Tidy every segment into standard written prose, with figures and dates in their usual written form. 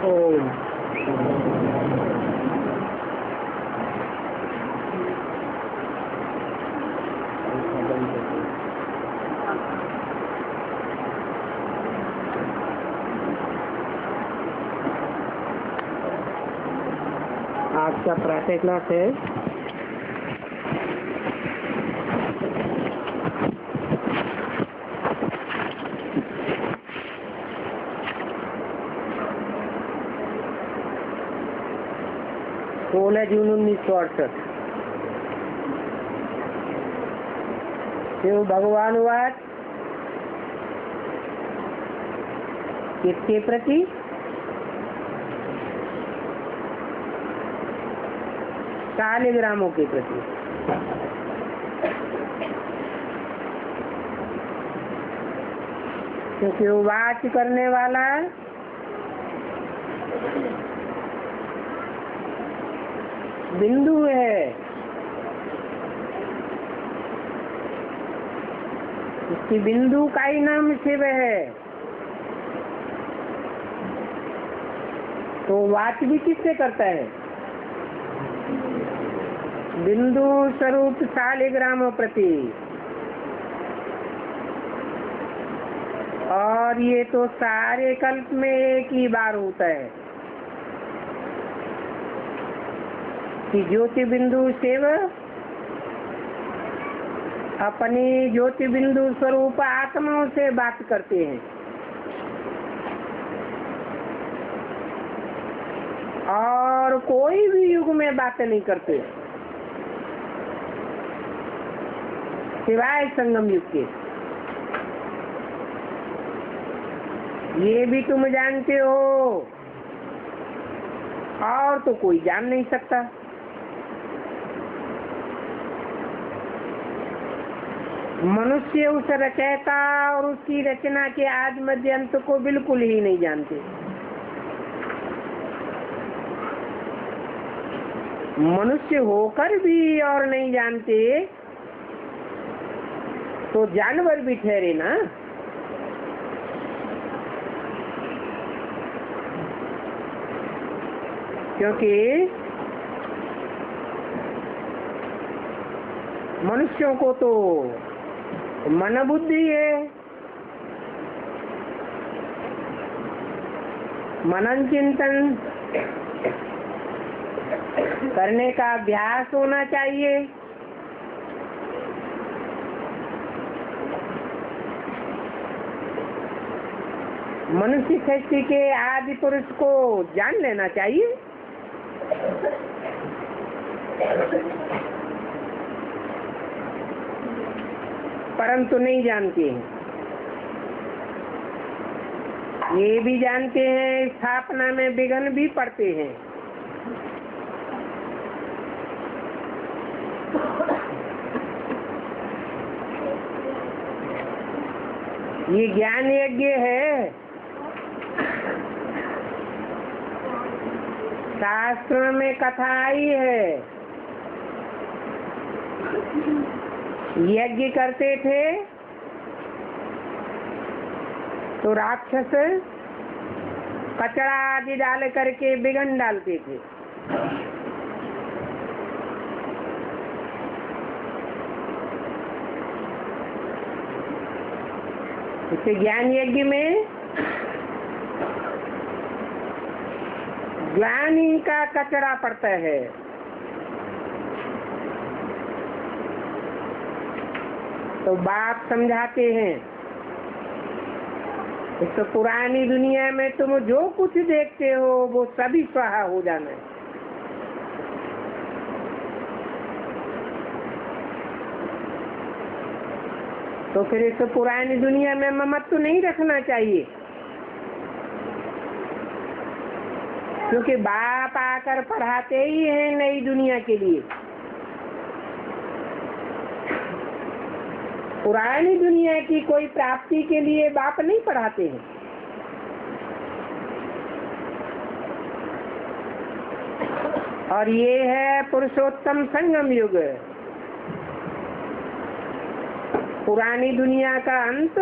ओम। आज का प्रातः क्लास है जून 1968। शिव भगवान वाच किसके प्रति? शालिग्रामों के प्रति। क्योंकि वो वाच करने वाला बिंदु है, उसकी बिंदु का ही नाम शिव है। तो वाच भी किससे करता है? बिंदु स्वरूप शालिग्राम प्रति। और ये तो सारे कल्प में एक ही बार होता है कि ज्योति बिंदु शिव अपनी ज्योति बिंदु स्वरूप आत्माओं से बात करते हैं। और कोई भी युग में बात नहीं करते सिवाय संगम युग के। ये भी तुम जानते हो, और तो कोई जान नहीं सकता। मनुष्य उस रचयिता और उसकी रचना के आदि मध्य अंत को बिल्कुल ही नहीं जानते। मनुष्य होकर भी और नहीं जानते तो जानवर भी ठहरे ना। क्योंकि मनुष्यों को तो मन बुद्धि है, मनन चिंतन करने का अभ्यास होना चाहिए। मनुष्य सृष्टि के आदि पुरुष को जान लेना चाहिए। परंतु नहीं जानते हैं। ये भी जानते हैं स्थापना में विघ्न भी पड़ते हैं। ये ज्ञान यज्ञ है। शास्त्र में कथा आई है, यज्ञ करते थे तो राक्षस कचरा आदि डाल करके विघ्न डालते थे। इससे ज्ञान यज्ञ में ज्ञानी का कचरा पड़ता है। तो बाप समझाते हैं, इस तो पुरानी दुनिया में तुम जो कुछ देखते हो वो सभी स्वाहा हो जाना है। तो फिर इस पुरानी दुनिया में ममत्व नहीं रखना चाहिए। क्योंकि बाप आकर पढ़ाते ही हैं नई दुनिया के लिए। पुरानी दुनिया की कोई प्राप्ति के लिए बाप नहीं पढ़ाते हैं। और ये है पुरुषोत्तम संगम युग, पुरानी दुनिया का अंत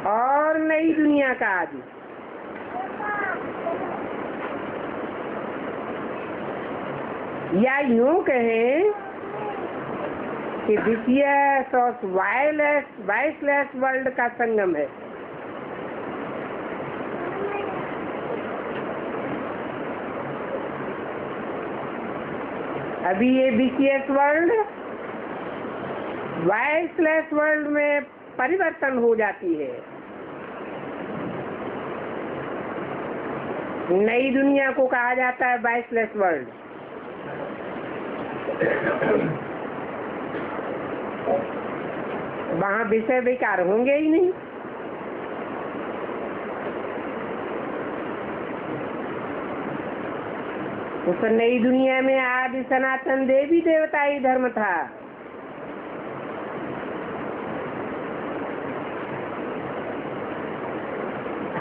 और नई दुनिया का आदि। या यूं कहें कि विशियस और वाइसलेस वर्ल्ड का संगम है। अभी ये विशियस वर्ल्ड वाइसलेस वर्ल्ड में परिवर्तन हो जाती है। नई दुनिया को कहा जाता है वाइसलेस वर्ल्ड। वहां विषय विकार होंगे ही नहीं। उस नई दुनिया में आदि सनातन देवी देवता ही धर्म था।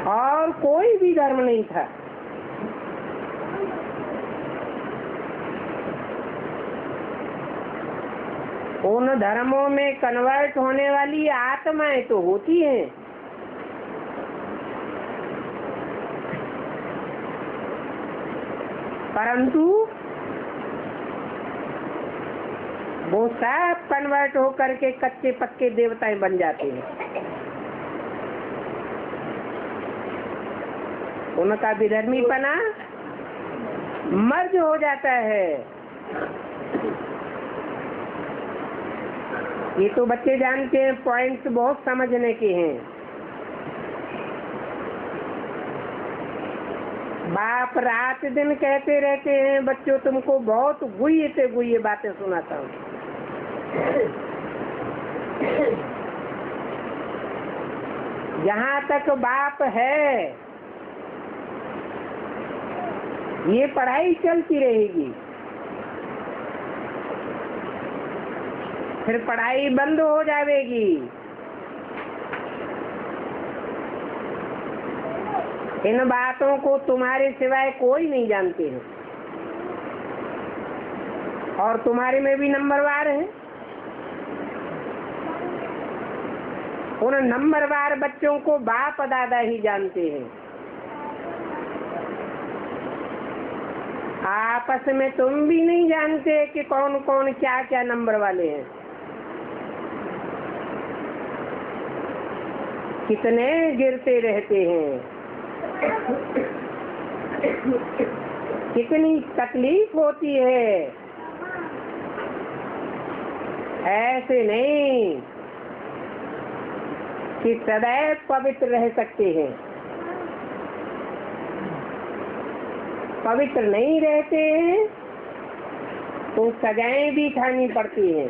और कोई भी धर्म नहीं था। उन धर्मों में कन्वर्ट होने वाली आत्माएं तो होती हैं, परंतु वो सब कन्वर्ट होकर के कच्चे पक्के देवताएं बन जाते हैं। उनका विधर्मीपना मर्ज हो जाता है। ये तो बच्चे जानते हैं, पॉइंट्स बहुत समझने के हैं। बाप रात दिन कहते रहते हैं, बच्चों तुमको बहुत गुह्य से गुह्य बातें सुनाता हूँ। जहाँ तक बाप है ये पढ़ाई चलती रहेगी। फिर पढ़ाई बंद हो जाएगी। इन बातों को तुम्हारे सिवाय कोई नहीं जानते हैं, और तुम्हारे में भी नंबरवार है। उन नंबरवार बच्चों को बाप दादा ही जानते हैं। आपस में तुम भी नहीं जानते कि कौन कौन क्या क्या नंबर वाले हैं। कितने गिरते रहते हैं, कितनी तकलीफ होती है। ऐसे नहीं कि सदैव पवित्र रह सकते हैं। पवित्र नहीं रहते हैं तो सजाएं भी खानी पड़ती हैं।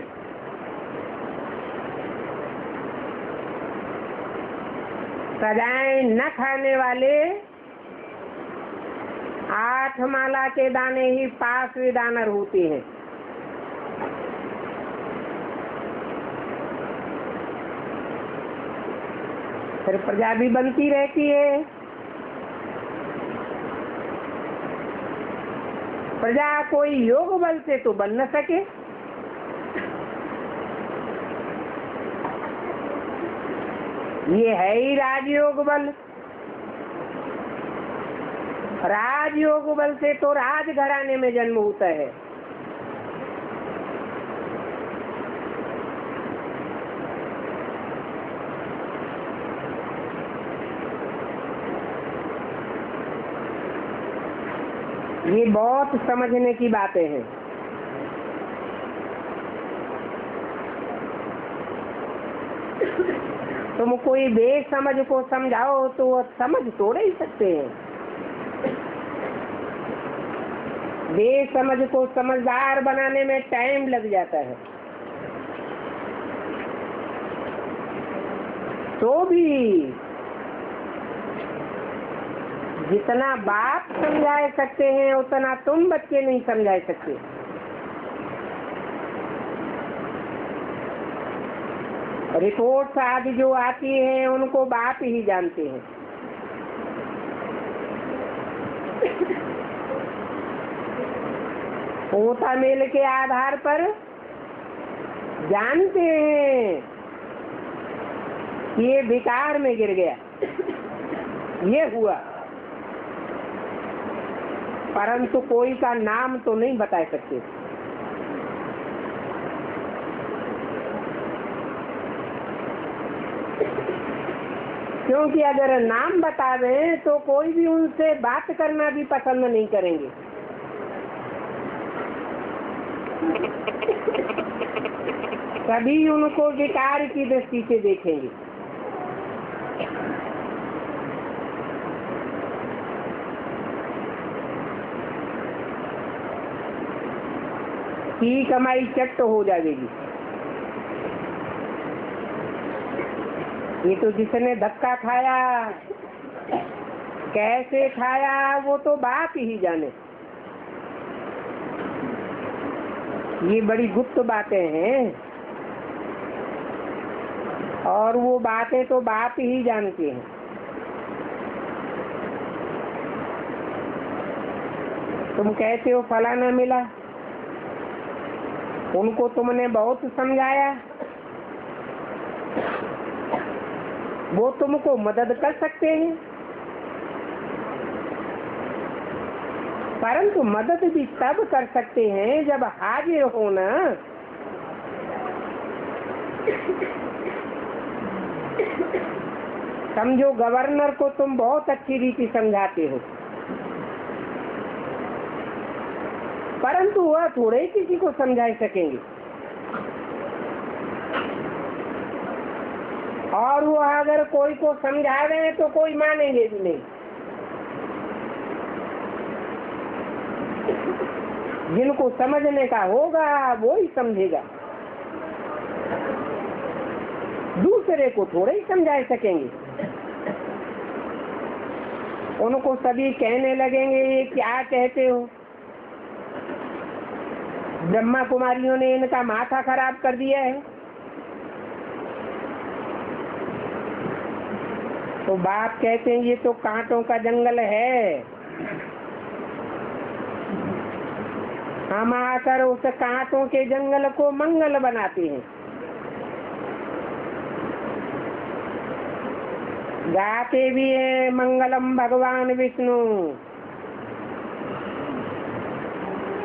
सजाएं न खाने वाले 8 माला के दाने ही पास में दानर होते हैं। फिर प्रजा भी बनती रहती है। प्रजा कोई योग बल से तो बन न सके। ये है ही राजयोग बल। राजयोग बल से तो राजघराने में जन्म होता है। ये बहुत समझने की बातें हैं। तुम कोई बेसमझ को समझाओ तो वो समझ तो नहीं सकते हैं। बेसमझ को समझदार बनाने में टाइम लग जाता है। तो भी जितना बाप समझा सकते हैं उतना तुम बच्चे नहीं समझा सकते। रिपोर्ट्स आदि जो आती हैं उनको बाप ही जानते हैं। पोता मेल के आधार पर जानते हैं ये विकार में गिर गया, ये हुआ। परंतु कोई का नाम तो नहीं बता सकते। क्योंकि अगर नाम बता दें तो कोई भी उनसे बात करना भी पसंद नहीं करेंगे। सभी उनको विकार की दृष्टि से देखेंगे। की कमाई चट्ट हो जाएगी। ये तो जिसने धक्का खाया, कैसे खाया, वो तो बात ही जाने। ये बड़ी गुप्त बातें हैं और वो बातें तो बात ही जानती हैं। तुम कहते हो फलाना मिला, उनको तुमने बहुत समझाया, वो तुमको मदद कर सकते हैं, परंतु मदद भी तब कर सकते हैं जब हाजिर हो ना। समझो गवर्नर को तुम बहुत अच्छी रीति समझाते हो, परंतु वह थोड़े किसी को समझा सकेंगे, और वो अगर कोई को समझा रहे तो कोई मानेंगे भी नहीं। जिनको समझने का होगा वो ही समझेगा, दूसरे को थोड़े ही समझा सकेंगे। उनको सभी कहने लगेंगे ये क्या कहते हो, ब्रह्मा कुमारियों ने इनका माथा खराब कर दिया है। तो बाप कहते हैं ये तो कांटों का जंगल है, हम आकर उस कांटों के जंगल को मंगल बनाते हैं। गाते भी है मंगलम भगवान विष्णु,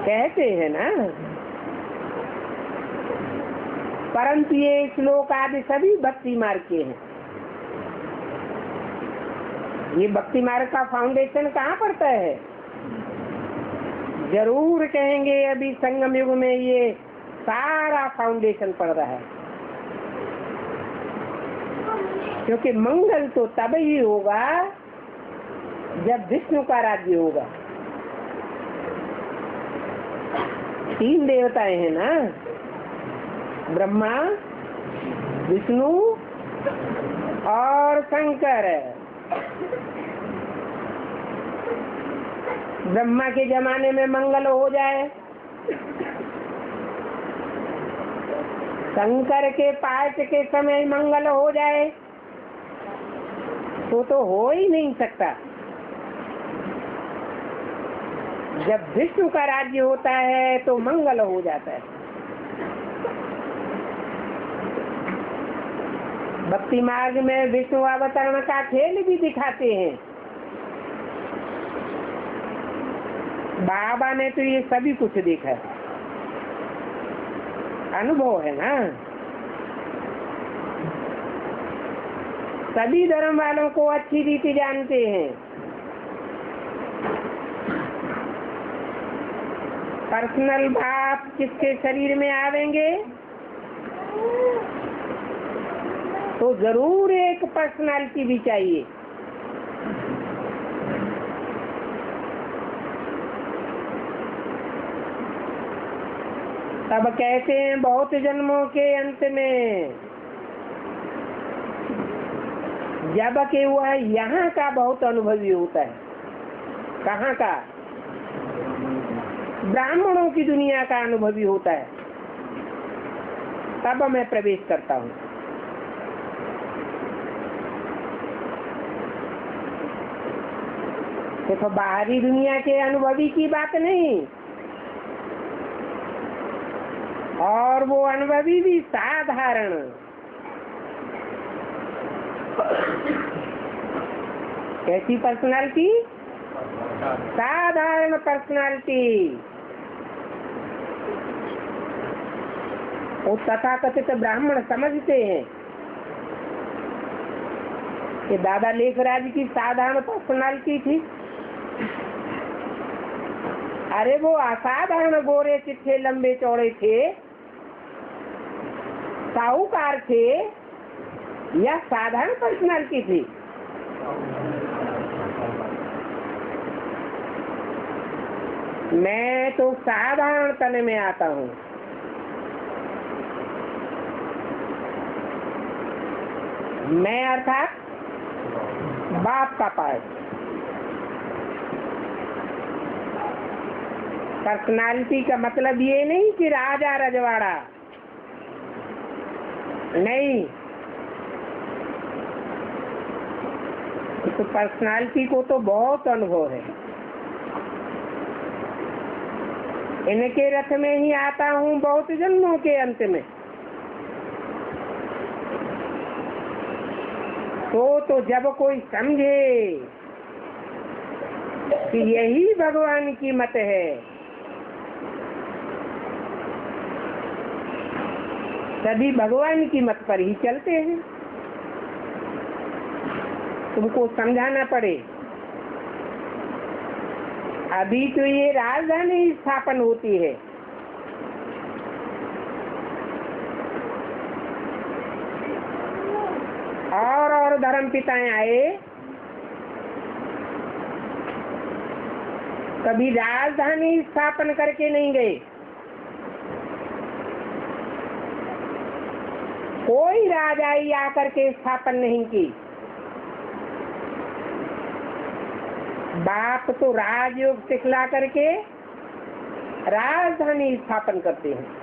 कहते हैं ना, परंतु ये श्लोक आदि सभी भक्ति मार्ग के हैं। ये भक्ति मार्ग का फाउंडेशन कहाँ पड़ता है? जरूर कहेंगे अभी संगम युग में ये सारा फाउंडेशन पड़ रहा है, क्योंकि मंगल तो तब ही होगा जब विष्णु का राज्य होगा। 3 देवताएं हैं ना, ब्रह्मा, विष्णु और शंकर। ब्रह्मा के जमाने में मंगल हो जाए, शंकर के पाठ के समय मंगल हो जाए, तो हो ही नहीं सकता। जब विष्णु का राज्य होता है तो मंगल हो जाता है। भक्ति मार्ग में विष्णु अवतरण का खेल भी दिखाते हैं। बाबा ने तो ये सभी कुछ देखा है, अनुभव है ना। सभी धर्म वालों को अच्छी रीति जानते हैं। पर्सनल भाव किसके शरीर में आवेंगे तो जरूर एक पर्सनालिटी भी चाहिए। तब कहते हैं बहुत जन्मों के अंत में, जब के वह यहाँ का बहुत अनुभवी होता है। कहाँ का? ब्राह्मणों की दुनिया का अनुभवी होता है, तब मैं प्रवेश करता हूँ। देखो बाहरी दुनिया के अनुभवी की बात नहीं, और वो अनुभवी भी साधारण। कैसी पर्सनालिटी? साधारण पर्सनालिटी। वो तथाकथित ब्राह्मण समझते हैं कि दादा लेखराज की साधारण पर्सनालिटी थी। अरे वो असाधारण गोरे चिट्ठे लंबे चौड़े थे, साहूकार थे या साधारण पर्सनालिटी थी? मैं तो साधारण तन में आता हूँ। मैं अर्थात बाप का पार्ट। पर्सनालिटी का मतलब ये नहीं कि राजा रजवाड़ा, नहीं। तो पर्सनालिटी को तो बहुत अनुभव है। इनके रथ में ही आता हूँ बहुत जन्मों के अंत में। तो जब कोई समझे कि यही भगवान की मत है, सभी भगवान की मत पर ही चलते हैं। तुमको समझाना पड़े। अभी तो ये राजधानी स्थापन होती है, और धर्म पिताएं आए, कभी राजधानी स्थापन करके नहीं गए। कोई राजाई आकर के स्थापन नहीं की। बाप तो राजयोग सिखला करके राजधानी स्थापन करते हैं।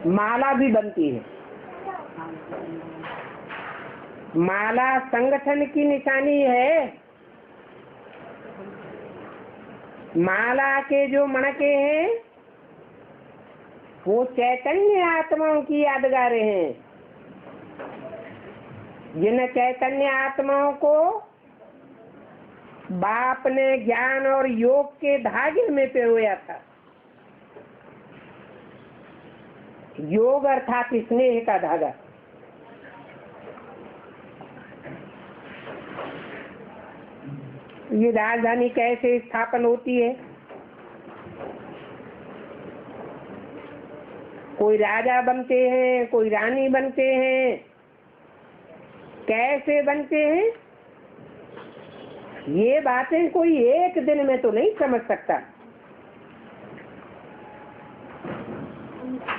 माला भी बनती है। माला संगठन की निशानी है। माला के जो मणके हैं वो चैतन्य आत्माओं की यादगारें हैं, जिन चैतन्य आत्माओं को बाप ने ज्ञान और योग के धागे में पिरोया था। योग अर्थात स्नेह का धागा। ये राजधानी कैसे स्थापन होती है? कोई राजा बनते हैं, कोई रानी बनते हैं। कैसे बनते हैं ये बातें कोई एक दिन में तो नहीं समझ सकता।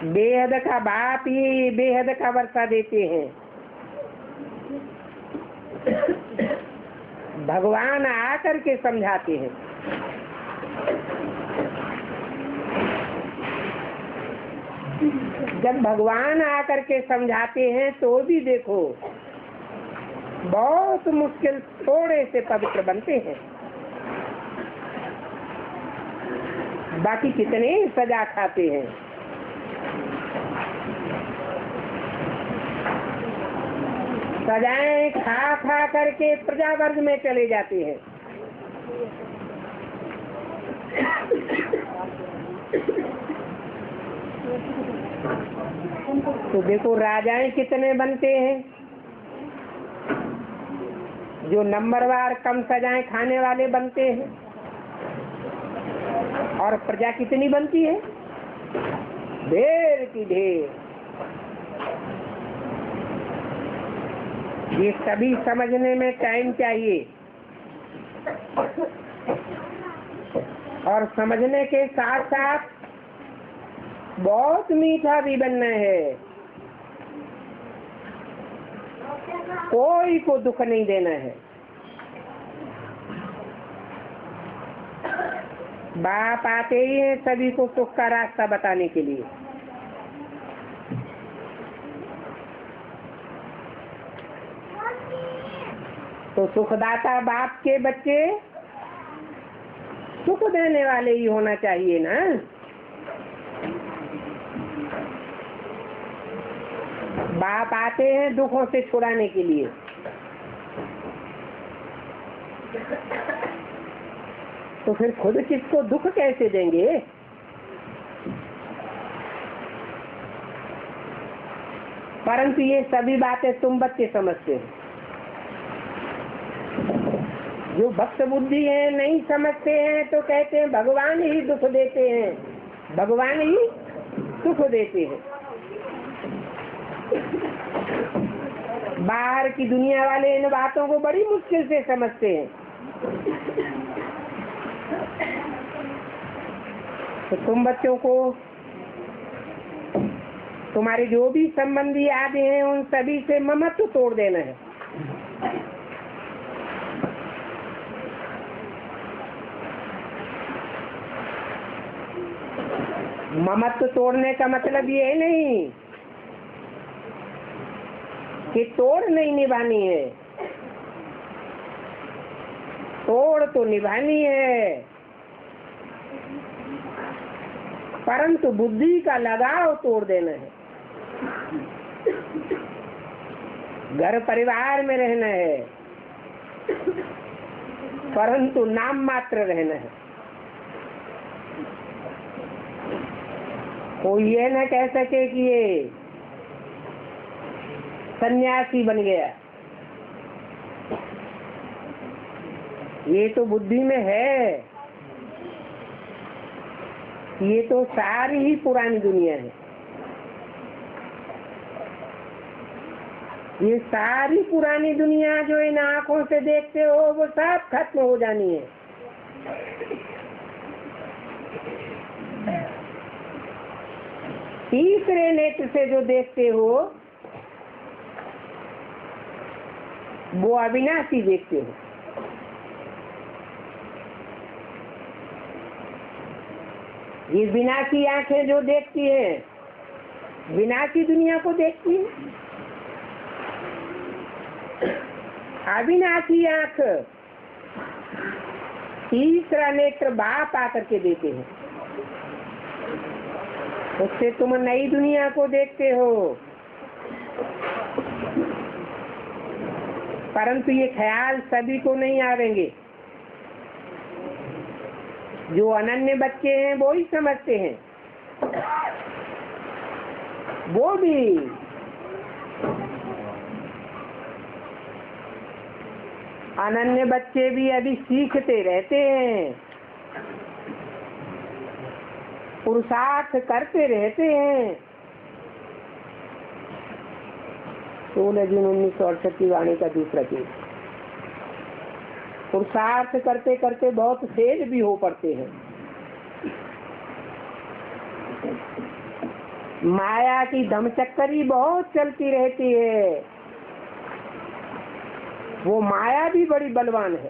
बेहद का बाप ही बेहद का वर्षा देते हैं। भगवान आकर के समझाते हैं। जब भगवान आकर के समझाते हैं तो भी देखो बहुत मुश्किल थोड़े से पवित्र बनते हैं। बाकी कितने सजा खाते हैं। सजाएं खा खा करके प्रजा वर्ग में चले जाते हैं। तो देखो राजाएं कितने बनते हैं। जो नंबरवार कम सजाएं खाने वाले बनते हैं। और प्रजा कितनी बनती है? ढेर की ढेर। ये सभी समझने में टाइम चाहिए, और समझने के साथ साथ बहुत मीठा भी बनना है। कोई को दुख नहीं देना है। बाप आते ही हैं सभी को सुख का रास्ता बताने के लिए। तो सुखदाता बाप के बच्चे सुख देने वाले ही होना चाहिए ना। बाप आते हैं दुखों से छुड़ाने के लिए। तो फिर खुद किसको दुख कैसे देंगे? परंतु ये सभी बातें तुम बच्चे समझते हो। जो भक्त बुद्धि है नहीं समझते हैं तो कहते हैं भगवान ही दुख देते हैं, भगवान ही सुख देते हैं। बाहर की दुनिया वाले इन बातों को बड़ी मुश्किल से समझते हैं। तो तुम बच्चों को तुम्हारे जो भी संबंधी आदि हैं उन सभी से ममत्व तोड़ देना है। ममत्व तोड़ने का मतलब ये नहीं कि तोड़ नहीं निभानी है, तोड़ तो निभानी है, परंतु बुद्धि का लगाव तोड़ देना है। घर परिवार में रहना है, परंतु नाम मात्र रहना है। कोई ये न कह सके कि ये सन्यासी बन गया। ये तो बुद्धि में है, ये तो सारी ही पुरानी दुनिया है। ये सारी पुरानी दुनिया जो इन आंखों से देखते हो वो सब खत्म हो जानी है। तीसरे नेत्र से जो देखते हो वो अविनाशी देखते हो। ये विनाशी आंखें जो देखती हैं विनाशी दुनिया को देखती है। अविनाशी आंख तीसरा नेत्र बाप आकर के देते हैं, उससे तुम नई दुनिया को देखते हो। परंतु ये ख्याल सभी को नहीं आवेंगे। जो अनन्य बच्चे हैं वो ही समझते हैं। वो भी अनन्य बच्चे भी अभी सीखते रहते हैं, पुरुषार्थ करते रहते हैं। 16 जून 1968 की वाणी का दूसरा पेज। पुरुषार्थ करते करते बहुत फेल भी हो पड़ते हैं। माया की धमचक्करी बहुत चलती रहती है। वो माया भी बड़ी बलवान है।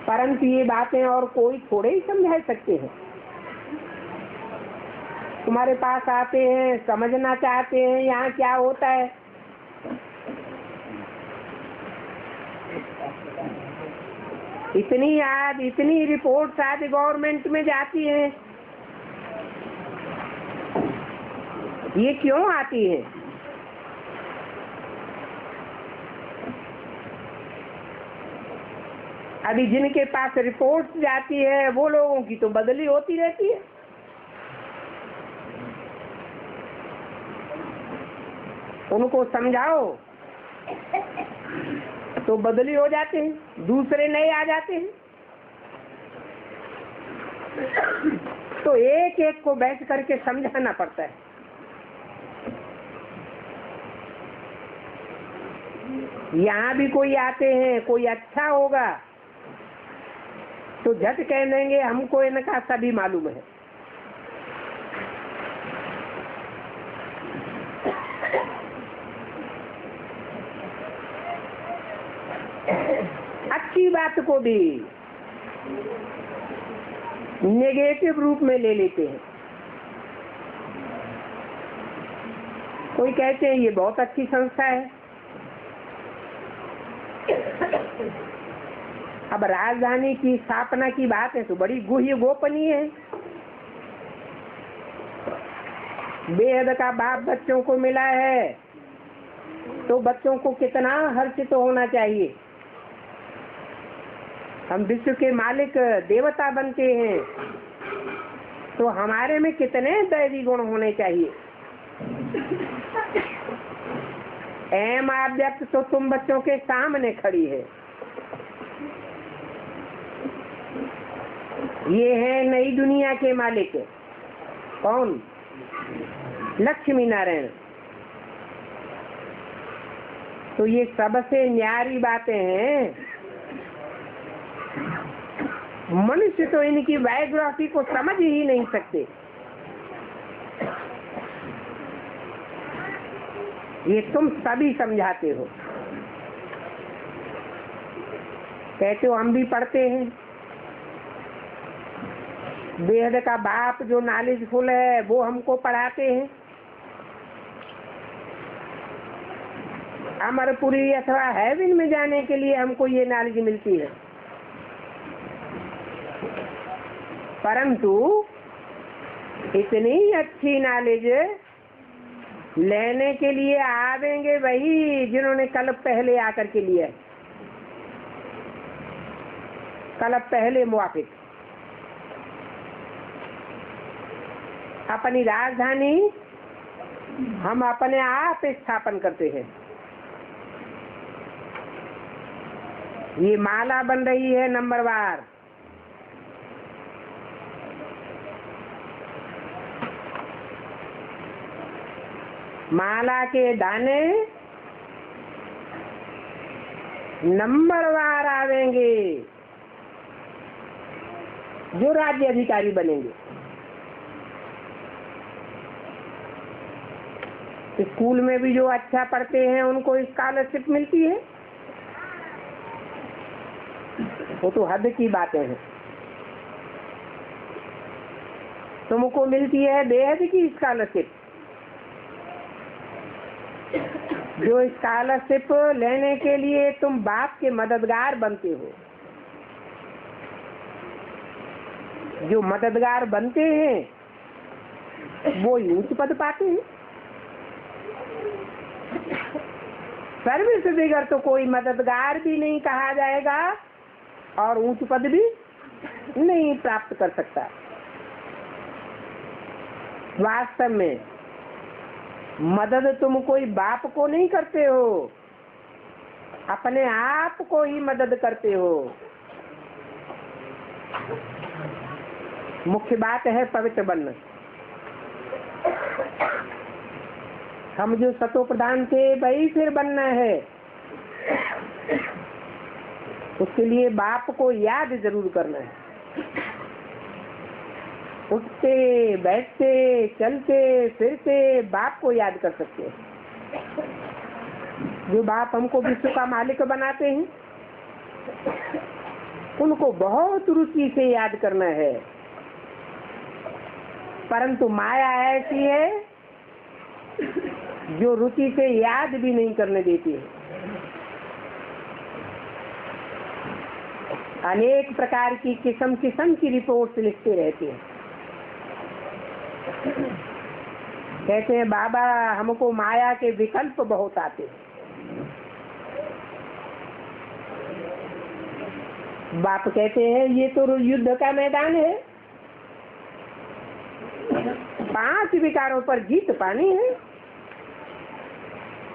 परंतु ये बातें और कोई थोड़े ही समझा सकते हैं। तुम्हारे पास आते हैं, समझना चाहते हैं यहाँ क्या होता है। इतनी रिपोर्ट्स आज गवर्नमेंट में जाती हैं, ये क्यों आती है? अभी जिनके पास रिपोर्ट्स जाती है वो लोगों की तो बदली होती रहती है। उनको समझाओ तो बदली हो जाते हैं, दूसरे नए आ जाते हैं। तो एक एक को बैठ करके समझाना पड़ता है। यहाँ भी कोई आते हैं, कोई अच्छा होगा तो झट कह देंगे हमको इनका सभी मालूम है। अच्छी बात को भी नेगेटिव रूप में ले लेते हैं। कोई कहते हैं ये बहुत अच्छी संस्था है। अब राजधानी की स्थापना की बात है तो बड़ी गुह्य गोपनीय है। बेहद का बाप बच्चों को मिला है तो बच्चों को कितना हर्षित होना चाहिए। हम विश्व के मालिक देवता बनते हैं तो हमारे में कितने दैवी गुण होने चाहिए। एम अव्यक्त तो तुम बच्चों के सामने खड़ी है। ये है नई दुनिया के मालिक। कौन? लक्ष्मी नारायण। तो ये सबसे न्यारी बातें हैं। मनुष्य तो इनकी बायोग्राफी को समझ ही नहीं सकते। ये तुम सभी समझाते हो। कहते हो हम भी पढ़ते हैं। बेहद का बाप जो नॉलेजफुल है वो हमको पढ़ाते हैं। अमरपुरी अथवा हेवन में जाने के लिए हमको ये नॉलेज मिलती है, परंतु इतनी अच्छी नॉलेज लेने के लिए आवेंगे वही जिन्होंने कल पहले आकर के लिया, कल पहले मुआफिक। अपनी राजधानी हम अपने आप स्थापन करते हैं। ये माला बन रही है नंबरवार। माला के दाने नंबरवार आवेंगे जो राज्य अधिकारी बनेंगे। स्कूल में भी जो अच्छा पढ़ते हैं उनको स्कॉलरशिप मिलती है, वो तो हद की बातें हैं। तुमको मिलती है बेहद की स्कॉलरशिप। जो स्कॉलरशिप लेने के लिए तुम बाप के मददगार बनते हो, जो मददगार बनते हैं वो ऊंच पद पाते हैं। सर्विस बिगड़ तो कोई मददगार भी नहीं कहा जाएगा और ऊंच पद भी नहीं प्राप्त कर सकता। वास्तव में मदद तुम कोई बाप को नहीं करते हो, अपने आप को ही मदद करते हो। मुख्य बात है पवित्र बनना। हम जो सतो प्रधान थे वही फिर बनना है। उसके लिए बाप को याद जरूर करना है। उठते बैठते चलते फिरते बाप को याद कर सकते हैं। जो बाप हमको विश्व का मालिक बनाते हैं उनको बहुत रुचि से याद करना है, परंतु माया ऐसी है जो रुचि से याद भी नहीं करने देती है। अनेक प्रकार की किस्म किस्म की रिपोर्ट्स लिखते रहते हैं। कहते हैं बाबा हमको माया के विकल्प बहुत आते हैं। बाप कहते हैं ये तो युद्ध का मैदान है, 5 विकारों पर जीत पानी है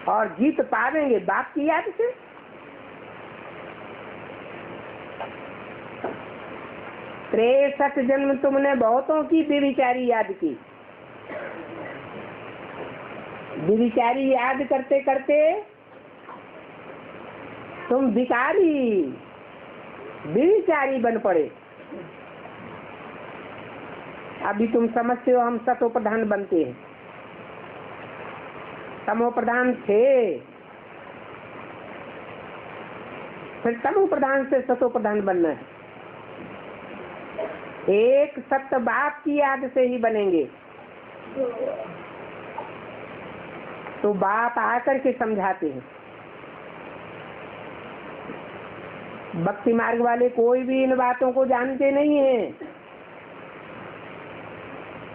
और जीत पावेंगे बाप की याद से। त्रेसठ जन्म तुमने बहुतों की बेविचारी याद की। बेविचारी याद करते करते तुम भिखारी बेविचारी बन पड़े। अभी तुम समझते हो हम सतो प्रधान बनते हैं। तमो प्रधान थे, फिर तमो प्रधान से सतो प्रधान बनना है। एक सत्य बाप की याद से ही बनेंगे। तो बाप आकर के समझाते हैं। भक्ति मार्ग वाले कोई भी इन बातों को जानते नहीं है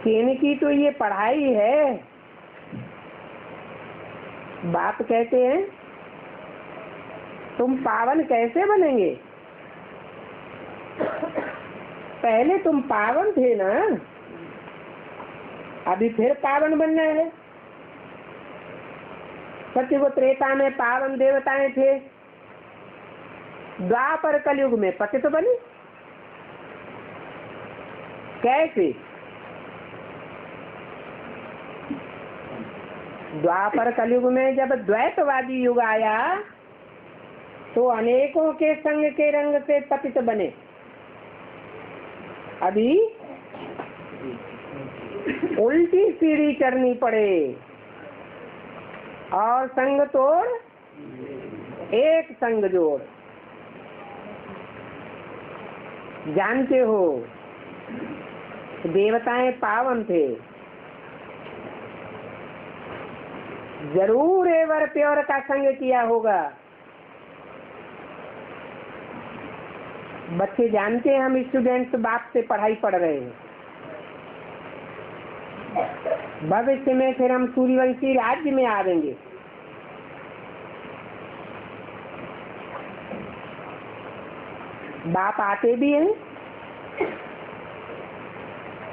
कि इनकी तो ये पढ़ाई है बाप कहते हैं तुम पावन कैसे बनेंगे? पहले तुम पावन थे ना, अभी फिर पावन बनना है। सत्युग त्रेता में पावन देवताएं थे, द्वापर कलयुग में पतित बने। कैसे? द्वापर कलयुग में जब द्वैतवादी युग आया तो अनेकों के संग के रंग से पतित बने। अभी उल्टी सीढ़ी चढ़नी पड़े और संग तोड़ एक संग जोड़। जानते हो देवताएं पावन थे, जरूर एवर प्योर का संग किया होगा। बच्चे जानते हैं हम स्टूडेंट्स बाप से पढ़ाई पढ़ रहे हैं। भविष्य में फिर हम सूर्यवंशी राज्य में आवेंगे। बाप आते भी हैं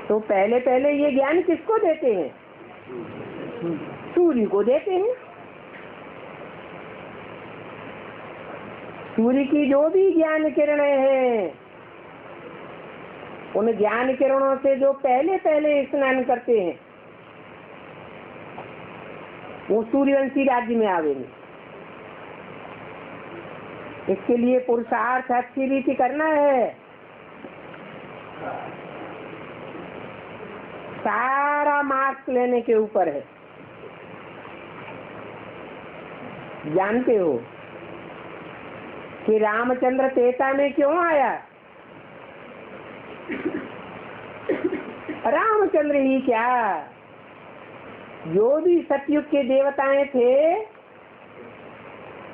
तो पहले पहले ये ज्ञान किसको देते हैं? सूर्य को देते हैं। सूर्य की जो भी ज्ञान किरणें हैं, उन ज्ञान किरणों से जो पहले पहले स्नान करते हैं वो सूर्यवंशी राज्य में आवेंगे। इसके लिए पुरुषार्थ अच्छी रीति करना है। सारा मार्क्स लेने के ऊपर है। जानते हो कि रामचंद्र त्रेता में क्यों आया? रामचंद्र ही क्या, जो भी सतयुग के देवताएं थे,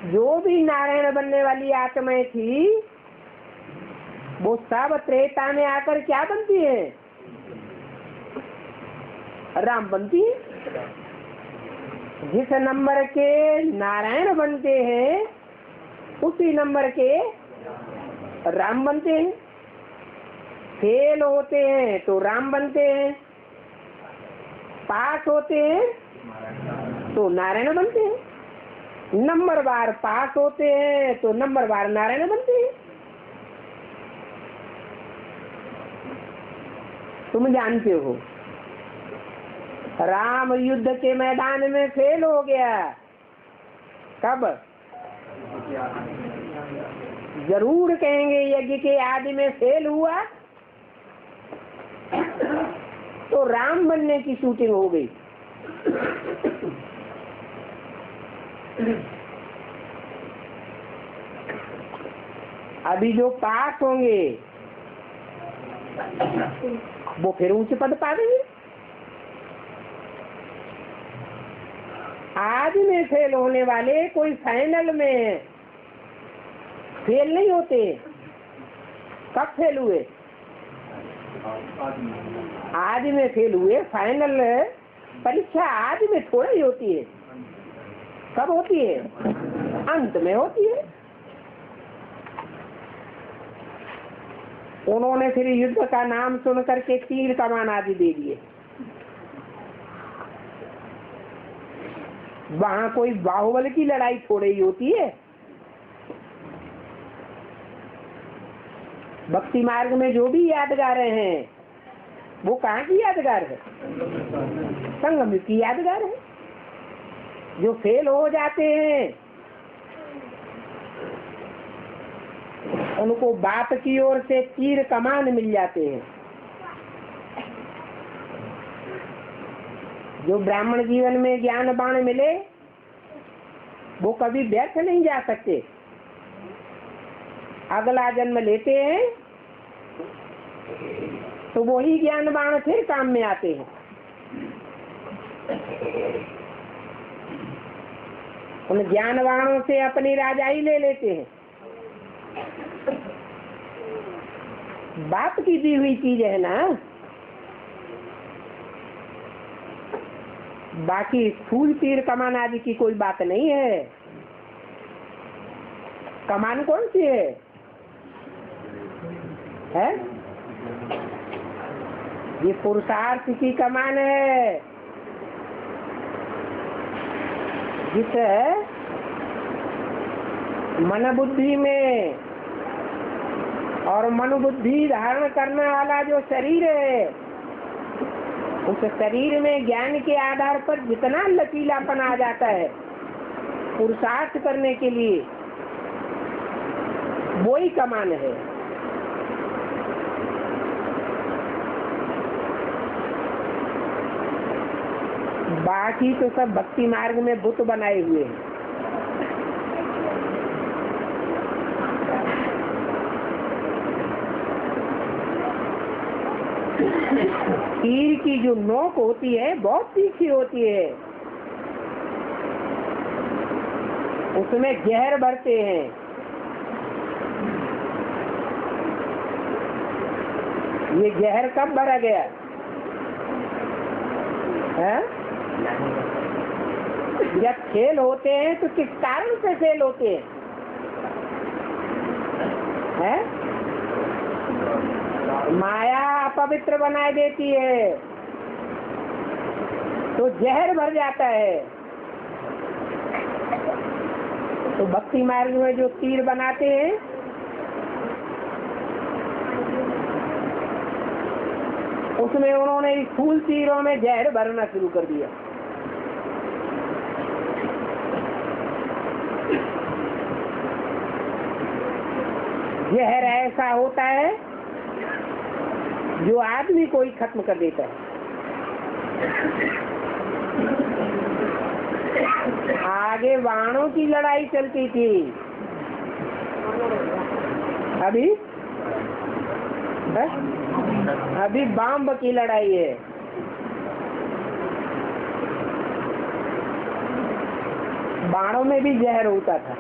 जो भी नारायण बनने वाली आत्माएं थी, वो सब त्रेता में आकर क्या बनती है? राम बनती है। जिस नंबर के नारायण बनते हैं उसी नंबर के राम बनते हैं। फेल होते हैं तो राम बनते हैं, पास होते हैं तो नारायण बनते हैं। नंबर बार पास होते हैं तो नंबर बार नारायण बनते हैं। तुम जानते हो राम युद्ध के मैदान में फेल हो गया। कब? जरूर कहेंगे यज्ञ के आदि में फेल हुआ तो राम बनने की शूटिंग हो गई। अभी जो पास होंगे वो फिर ऊंचे पद पाएंगे। आज में फेल होने वाले कोई फाइनल में फेल नहीं होते। कब फेल हुए? आज में फेल हुए। फाइनल परीक्षा आज में थोड़ा ही होती है। कब होती है? अंत में होती है। उन्होंने फिर युद्ध का नाम सुन करके तीर कमान आदि दे दिए। वहां कोई बाहुबल की लड़ाई थोड़ी ही होती है। भक्ति मार्ग में जो भी यादगार हैं वो कहाँ की यादगार है? संगम की यादगार है। जो फेल हो जाते हैं उनको बाप की ओर से तीर कमान मिल जाते हैं। जो ब्राह्मण जीवन में ज्ञान बाण मिले वो कभी व्यर्थ नहीं जा सकते। अगला जन्म लेते हैं तो वही ज्ञान बाण फिर काम में आते हैं। उन ज्ञान बाणों से अपनी राजाई ले लेते हैं। बाप की दी हुई चीज है ना। बाकी स्थूल तीर कमान आदि की कोई बात नहीं है। कमान कौन सी है? ये पुरुषार्थ की कमान है, जिसे मन बुद्धि में और मन बुद्धि धारण करने वाला जो शरीर है, उस शरीर में ज्ञान के आधार पर जितना लचीलापन आ जाता है पुरुषार्थ करने के लिए, वो ही कमान है। बाकी तो सब भक्ति मार्ग में बुत बनाए हुए हैं। तीर की जो नोक होती है बहुत तीखी होती है, उसमें जहर भरते हैं। ये जहर कब भरा गया है? जब खेल होते हैं तो किस कारण से खेल होते हैं? माया अपवित्र बनाए देती है तो जहर भर जाता है। तो भक्ति मार्ग में जो तीर बनाते हैं उसमें उन्होंने इस फूल तीरों में जहर भरना शुरू कर दिया। जहर ऐसा होता है जो आदमी को ही खत्म कर देता है। आगे बाणों की लड़ाई चलती थी, अभी बम की लड़ाई है। बाणों में भी जहर होता था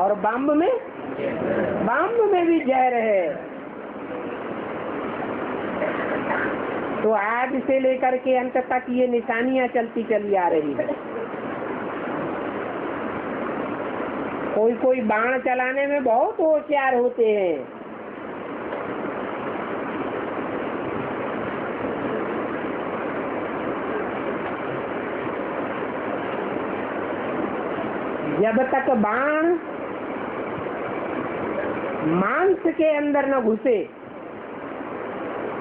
और बम में भी जहर है। तो आज से लेकर के अंत तक ये निशानियां चलती चली आ रही है। कोई बाण चलाने में बहुत होशियार होते हैं, जब तक बाण मांस के अंदर न घुसे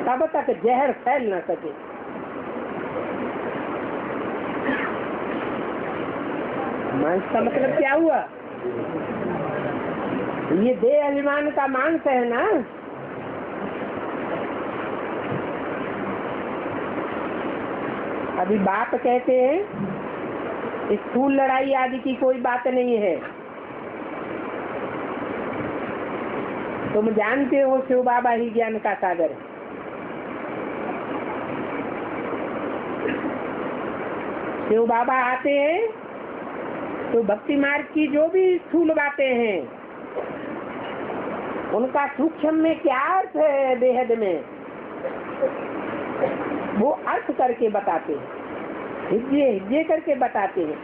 तब तक जहर फैल न सके। मांस का मतलब क्या हुआ? ये देह अभिमान का मांस है ना। अभी बाप कहते हैं स्थूल लड़ाई आदि की कोई बात नहीं है। तुम जानते हो शिव बाबा ही ज्ञान का सागर है। शिव बाबा आते हैं तो भक्ति मार्ग की जो भी स्थूल बातें हैं उनका सूक्ष्म में क्या अर्थ है, बेहद में वो अर्थ करके बताते हैं, हिज्जे करके बताते हैं।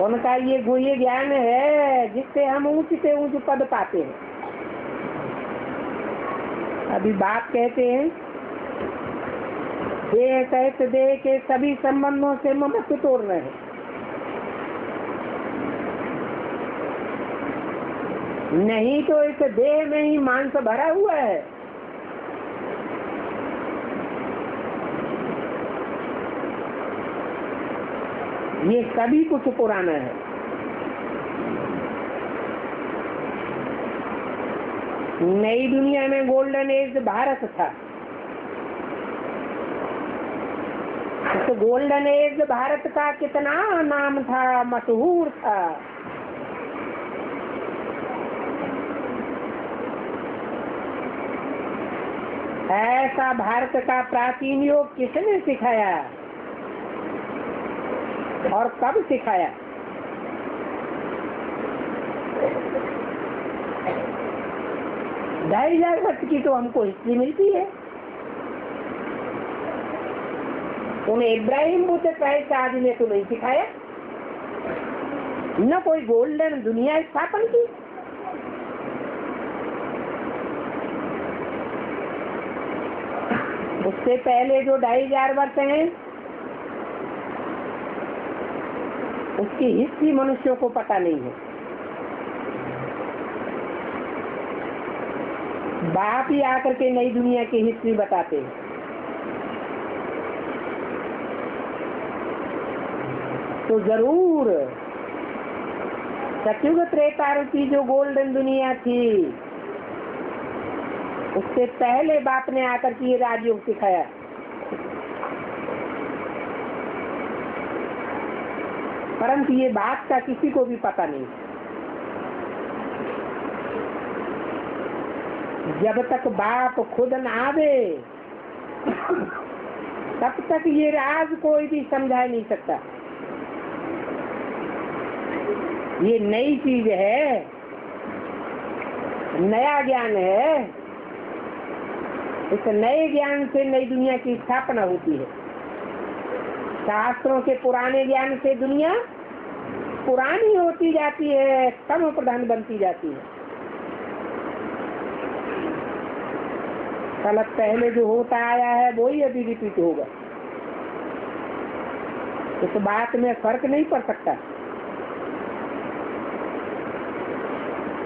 उनका ये ज्ञान है जिससे हम ऊंच से ऊंच पद पाते हैं। अभी बाप कहते हैं देह सहित देह के सभी संबंधों से ममत्व तोड़ रहे हैं। नहीं तो इस देह में ही मांस भरा हुआ है। ये सभी कुछ पुराना है। नई दुनिया में गोल्डन एज भारत था। तो गोल्डन एज भारत का कितना नाम था, मशहूर था। ऐसा भारत का प्राचीन योग किसने सिखाया और कब सिखाया? ढाई हजार वर्ष की तो हमको हिस्ट्री मिलती है। उन्हें इब्राहिम बुद्ध क्राइस्ट आदि ने तो नहीं सिखाया, न कोई गोल्डन दुनिया स्थापन की। उससे पहले जो 2500 वर्ष हैं उसकी हिस्ट्री मनुष्यों को पता नहीं है। बाप ही आकर के नई दुनिया की हिस्ट्री बताते हैं। तो जरूर सतयुग त्रेता की जो गोल्डन दुनिया थी उससे पहले बाप ने आकर के ये राजयोग सिखाया। परंतु ये बात का किसी को भी पता नहीं। जब तक बाप खुद न आवे तब तक ये राज कोई भी समझा नहीं सकता। ये नई चीज है, नया ज्ञान है। इस नए ज्ञान से नई दुनिया की स्थापना होती है। शास्त्रों के पुराने ज्ञान से दुनिया पुरानी होती जाती है, तम प्रधान बनती जाती है। कल पहले जो होता आया है वही अभी रिपीट होगा। इस बात में फर्क नहीं पड़ सकता।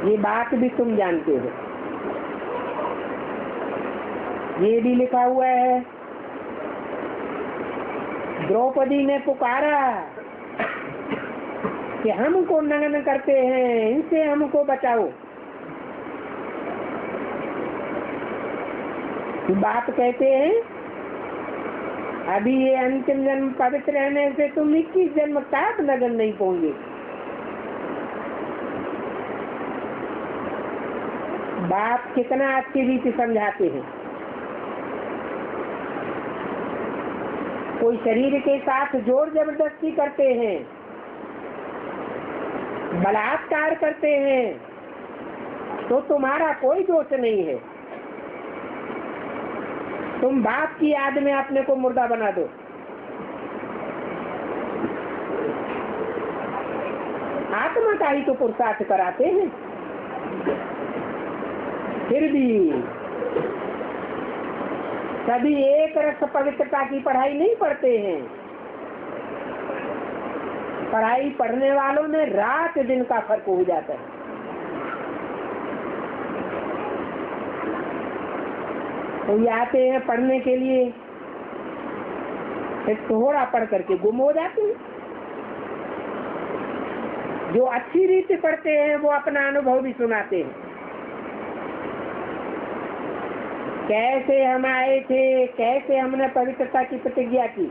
ये बात भी तुम जानते हो। ये भी लिखा हुआ है, द्रौपदी ने पुकारा कि हमको नग्न करते हैं, इनसे हमको बचाओ। बाप कहते हैं अभी ये अंतिम जन्म पवित्र रहने से तुम 21 जन्म तक नग्न नहीं होंगे। बाप कितना अच्छी रीति समझाते हैं। कोई शरीर के साथ जोर जबरदस्ती करते हैं, बलात्कार करते हैं, तो तुम्हारा कोई दोष नहीं है। तुम बाप की याद में अपने को मुर्दा बना दो। आत्मा का ही तो पुरुषार्थ कराते हैं। फिर भी सभी एक रस पवित्रता की पढ़ाई नहीं पढ़ते हैं। पढ़ाई पढ़ने वालों में रात दिन का फर्क हो जाता है। तो ये आते हैं पढ़ने के लिए, फिर थोड़ा पढ़ करके गुम हो जाते हैं। जो अच्छी रीति पढ़ते हैं वो अपना अनुभव भी सुनाते हैं। कैसे हम आए थे, कैसे हमने पवित्रता की प्रतिज्ञा की,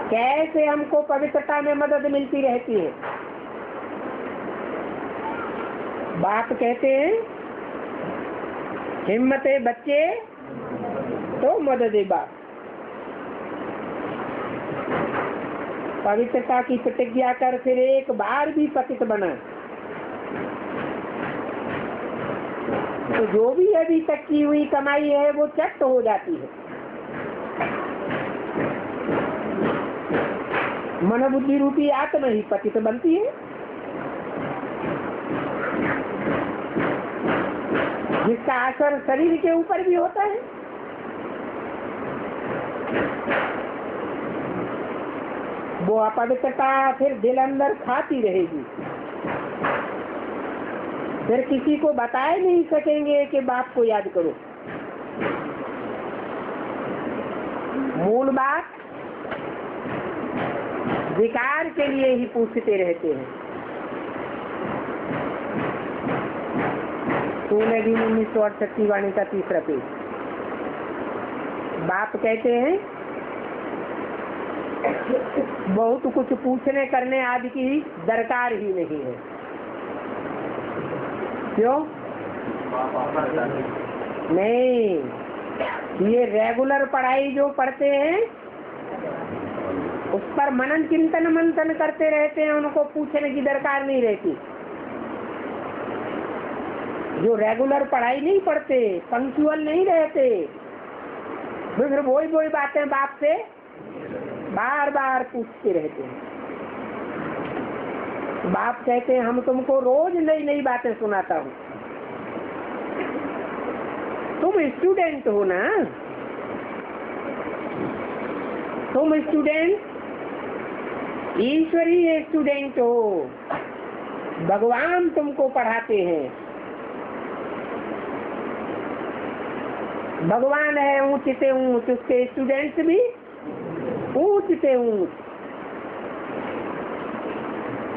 कैसे हमको पवित्रता में मदद मिलती रहती है। बाप कहते हैं हिम्मते बच्चे तो मदद बाप। पवित्रता की प्रतिज्ञा कर फिर एक बार भी पतित बना तो जो भी अभी तक की हुई कमाई है वो चट हो जाती है। मनोबुद्धि रूपी आत्मा ही पतित बनती है। जिसका असर शरीर के ऊपर भी होता है। वो अपवित्रता फिर दिल अंदर खाती रहेगी। फिर किसी को बता नहीं सकेंगे कि बाप को याद करो। मूल बात विकार के लिए ही पूछते रहते हैं। तूने भी 1968 वाणी का 3रा पेज। बाप कहते हैं बहुत कुछ पूछने करने आदि की दरकार ही नहीं है। क्यों नहीं? ये रेगुलर पढ़ाई जो पढ़ते हैं उस पर मनन चिंतन मंथन करते रहते हैं, उनको पूछने की दरकार नहीं रहती। जो रेगुलर पढ़ाई नहीं पढ़ते, पंक्चुअल नहीं रहते, फिर वही बातें बाप से बार बार पूछते रहते हैं। बाप कहते हैं हम तुमको रोज नई नई बातें सुनाता हूँ, तुम स्टूडेंट हो ना, तुम स्टूडेंट ईश्वरीय स्टूडेंट हो, भगवान तुमको पढ़ाते हैं। भगवान है ऊंच से ऊंच, उसके स्टूडेंट्स भी ऊंच से ऊंच।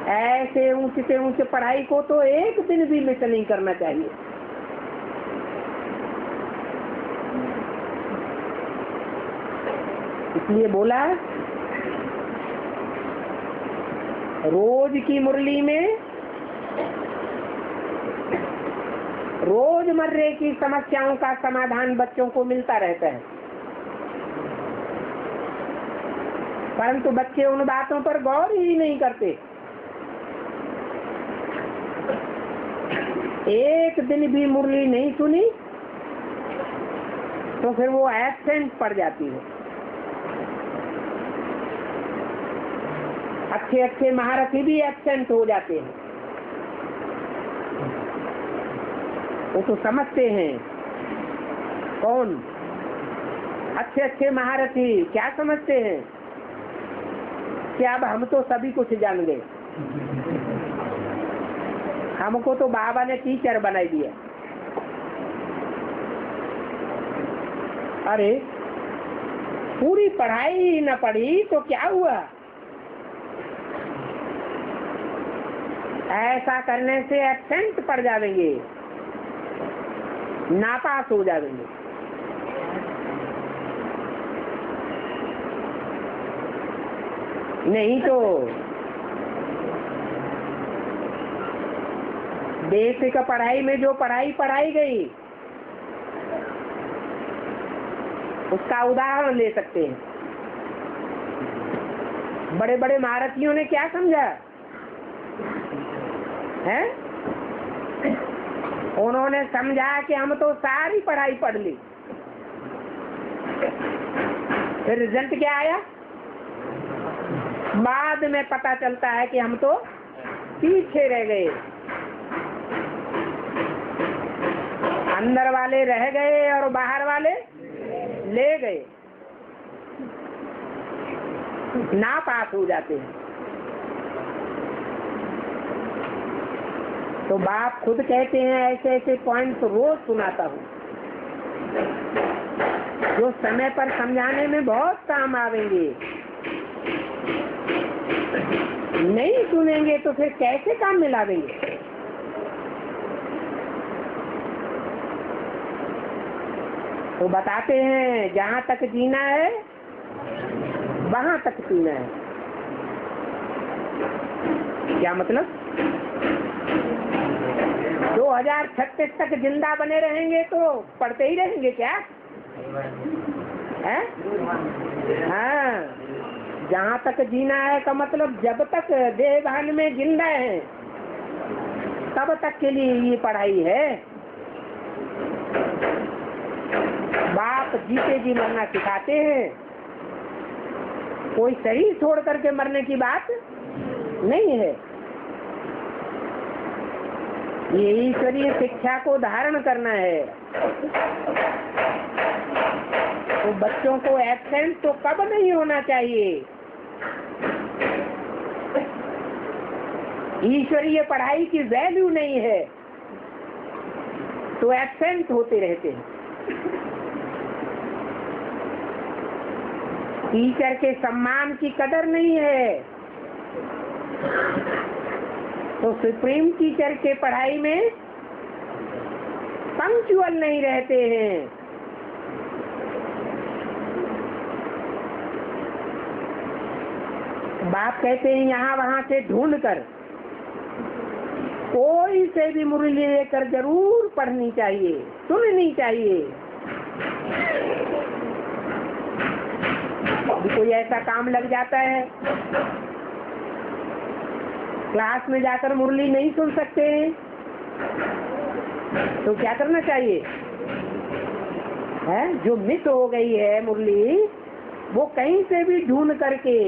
ऐसे ऊंच से ऊंच पढ़ाई को तो एक दिन भी मिस नहीं करना चाहिए। इसलिए बोला रोज की मुरली में रोजमर्रे की समस्याओं का समाधान बच्चों को मिलता रहता है, परंतु बच्चे उन बातों पर गौर ही नहीं करते। एक दिन भी मुरली नहीं सुनी तो फिर वो एब्सेंट पड़ जाती है। अच्छे अच्छे महारथी भी एब्सेंट हो जाते हैं। वो तो समझते हैं। कौन? अच्छे अच्छे महारथी क्या समझते हैं कि अब हम तो सभी कुछ जान गए, हमको तो बाबा ने टीचर बनाई दिया। अरे पूरी पढ़ाई ही न पढ़ी तो क्या हुआ? ऐसा करने से एब्सेंट पड़ जाएंगे, नापास हो जाएंगे। नहीं तो बेसिक पढ़ाई में जो पढ़ाई पढ़ाई गई उसका उदाहरण ले सकते हैं। बड़े बड़े महारथियों ने क्या समझा है? उन्होंने समझा कि हम तो सारी पढ़ाई पढ़ ली, फिर रिजल्ट क्या आया? बाद में पता चलता है कि हम तो पीछे रह गए, अंदर वाले रह गए और बाहर वाले ले गए, ना पास हो जाते हैं। तो बाप खुद कहते हैं ऐसे ऐसे पॉइंट्स रोज सुनाता हूँ जो समय पर समझाने में बहुत काम आवेंगे। नहीं सुनेंगे तो फिर कैसे काम में लावेंगे? तो बताते हैं जहाँ तक जीना है वहाँ तक पीना है। क्या मतलब? 2036 तक जिंदा बने रहेंगे तो पढ़ते ही रहेंगे क्या है? हाँ, जहाँ तक जीना है का मतलब जब तक देह भान में जिंदा है तब तक के लिए ये पढ़ाई है। बाप जीते जी मरना सिखाते हैं, कोई शरीर छोड़ करके मरने की बात नहीं है। ये ईश्वरीय शिक्षा को धारण करना है। तो बच्चों को एब्सेंट तो कब नहीं होना चाहिए। ईश्वरीय पढ़ाई की वैल्यू नहीं है तो एब्सेंट होते रहते हैं। टीचर के सम्मान की कदर नहीं है तो सुप्रीम टीचर के पढ़ाई में पंक्चुअल नहीं रहते हैं। बाप कहते हैं यहाँ वहाँ से ढूंढ कर कोई से भी मुरली लेकर जरूर पढ़नी चाहिए, सुननी चाहिए। कोई ऐसा काम लग जाता है क्लास में जाकर मुरली नहीं सुन सकते हैं तो क्या करना चाहिए? है जो मिस हो गई है मुरली, वो कहीं से भी ढूंढ करके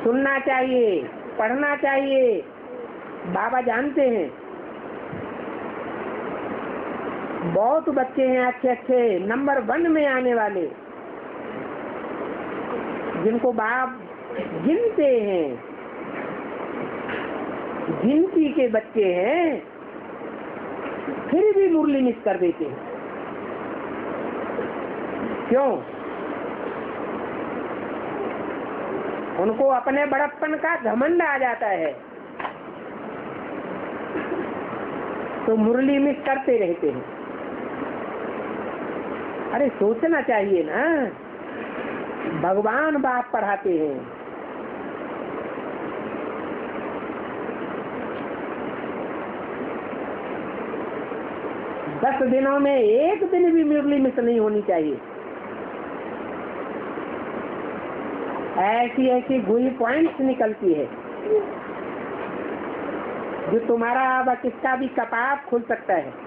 सुनना चाहिए, पढ़ना चाहिए। बाबा जानते हैं बहुत बच्चे हैं अच्छे अच्छे नंबर 1 में आने वाले, जिनको बाप गिनते हैं, गिनती के बच्चे हैं, फिर भी मुरली मिस कर देते हैं। क्यों? उनको अपने बड़प्पन का घमंड आ जाता है, तो मुरली मिस करते रहते हैं। अरे सोचना चाहिए ना, भगवान बाप पढ़ाते हैं। दस दिनों में एक दिन भी मुरली मिस नहीं होनी चाहिए। ऐसी ऐसी गुई पॉइंट्स निकलती है जो तुम्हारा अब किसका भी कपाट खुल सकता है।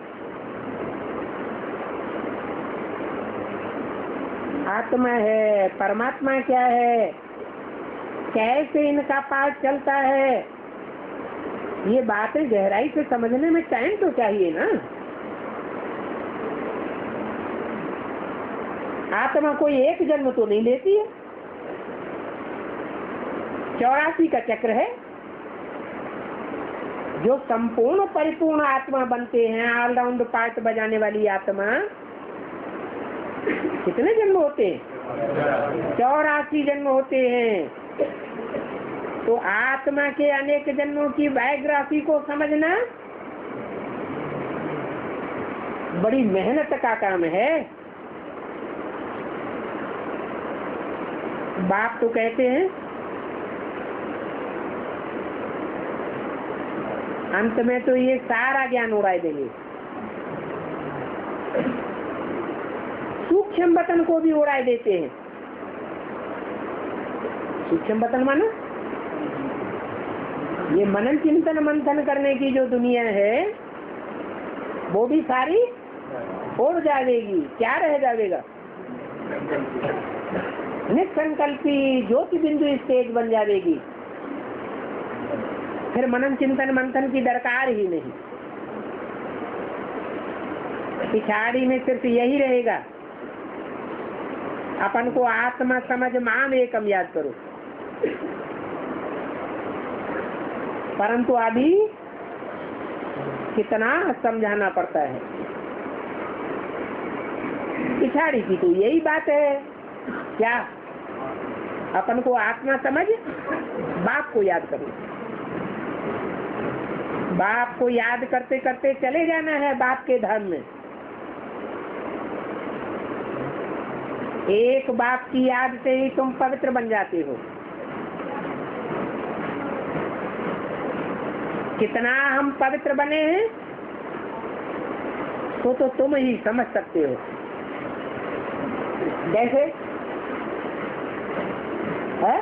आत्मा है, परमात्मा क्या है, कैसे इनका पाठ चलता है, ये बातें गहराई से समझने में टाइम तो चाहिए ना। आत्मा कोई एक जन्म तो नहीं लेती है, 84 का चक्र है। जो संपूर्ण परिपूर्ण आत्मा बनते हैं, ऑलराउंड पार्ट बजाने वाली आत्मा, कितने जन्म होते हैं? 84 जन्म होते हैं। तो आत्मा के अनेक जन्मों की बायोग्राफी को समझना बड़ी मेहनत का काम है। बाप तो कहते हैं अंत में तो ये सारा ज्ञान उड़ा देंगे, सूक्ष्म वतन को भी उड़ाए देते हैं। सूक्ष्म वतन माना ये मनन चिंतन मंथन करने की जो दुनिया है, वो भी सारी उड़ जाएगी। क्या रह जाएगा? निसंकल्पी ज्योति बिंदु स्टेज बन जाएगी। फिर मनन चिंतन मंथन की दरकार ही नहीं। पिछाड़ी में सिर्फ यही रहेगा, अपन को आत्मा समझ माम एकम याद करो। परंतु अभी कितना समझाना पड़ता है। पिछाड़ी की तो यही बात है, क्या अपन को आत्मा समझ बाप को याद करो। बाप को याद करते करते चले जाना है बाप के धाम में। एक बाप की याद से ही तुम पवित्र बन जाते हो। कितना हम पवित्र बने हैं तो तुम ही समझ सकते हो। जैसे है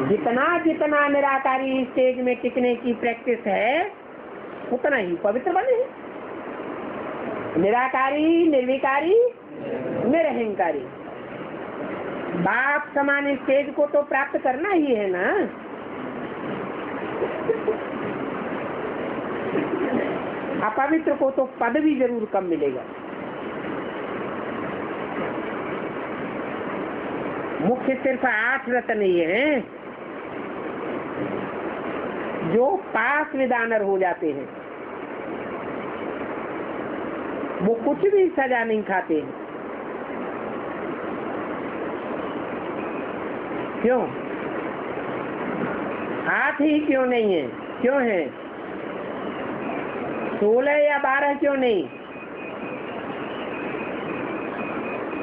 जितना जितना निराकारी स्टेज में टिकने की प्रैक्टिस है, उतना ही पवित्र बने। निराकारी, निर्विकारी, निरहंकारी, बाप समान स्टेज को तो प्राप्त करना ही है ना। अपवित्र को तो पद भी जरूर कम मिलेगा। मुख्य सिर्फ 8 रत्न ही है जो पास विदानर हो जाते हैं। वो कुछ भी सजा नहीं खाते हैं। क्यों? 8 ही क्यों नहीं है? क्यों है? 16 या 12 क्यों नहीं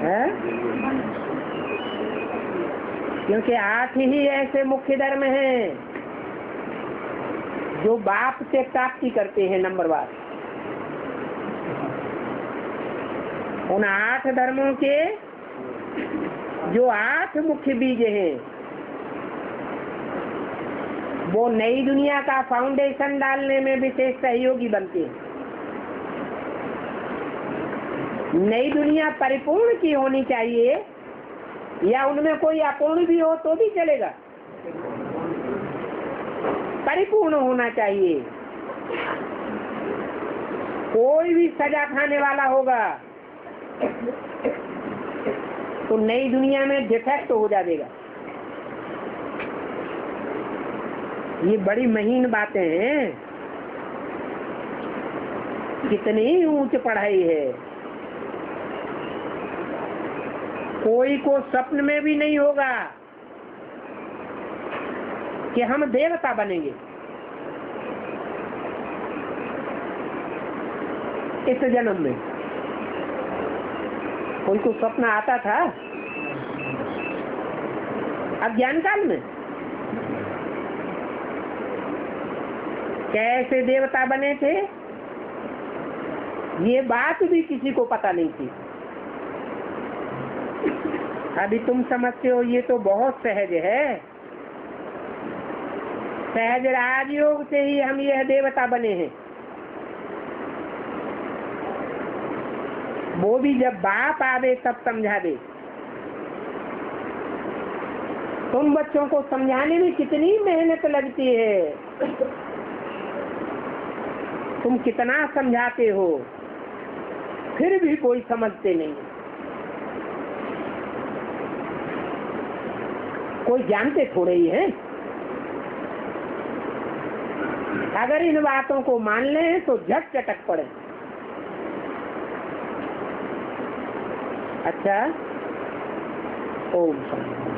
है? क्योंकि 8 ही ऐसे मुख्य धर्म हैं जो बाप से प्राप्ति करते हैं नंबरवार। उन 8 धर्मों के जो 8 मुख्य बीज हैं, वो नई दुनिया का फाउंडेशन डालने में विशेष सहयोगी बनते हैं। नई दुनिया परिपूर्ण की होनी चाहिए या उनमें कोई अपूर्ण भी हो तो भी चलेगा? परिपूर्ण होना चाहिए। कोई भी सजा खाने वाला होगा तो नई दुनिया में डिफेक्ट हो जाएगा। ये बड़ी महीन बातें हैं। कितनी ऊंच पढ़ाई है। कोई को स्वप्न में भी नहीं होगा कि हम देवता बनेंगे। इस जन्म में कोई को स्वप्न आता था? अज्ञान काल में कैसे देवता बने थे ये बात भी किसी को पता नहीं थी। अभी तुम समझते हो ये तो बहुत सहज है। सहज राजयोग से ही हम यह देवता बने हैं। वो भी जब बाप आवे तब समझा दे। तुम बच्चों को समझाने में कितनी मेहनत लगती है, तुम कितना समझाते हो, फिर भी कोई समझते नहीं। कोई जानते थोड़े ही है। अगर इन बातों को मान लें तो झट चटक पड़े। अच्छा, ओम शांति।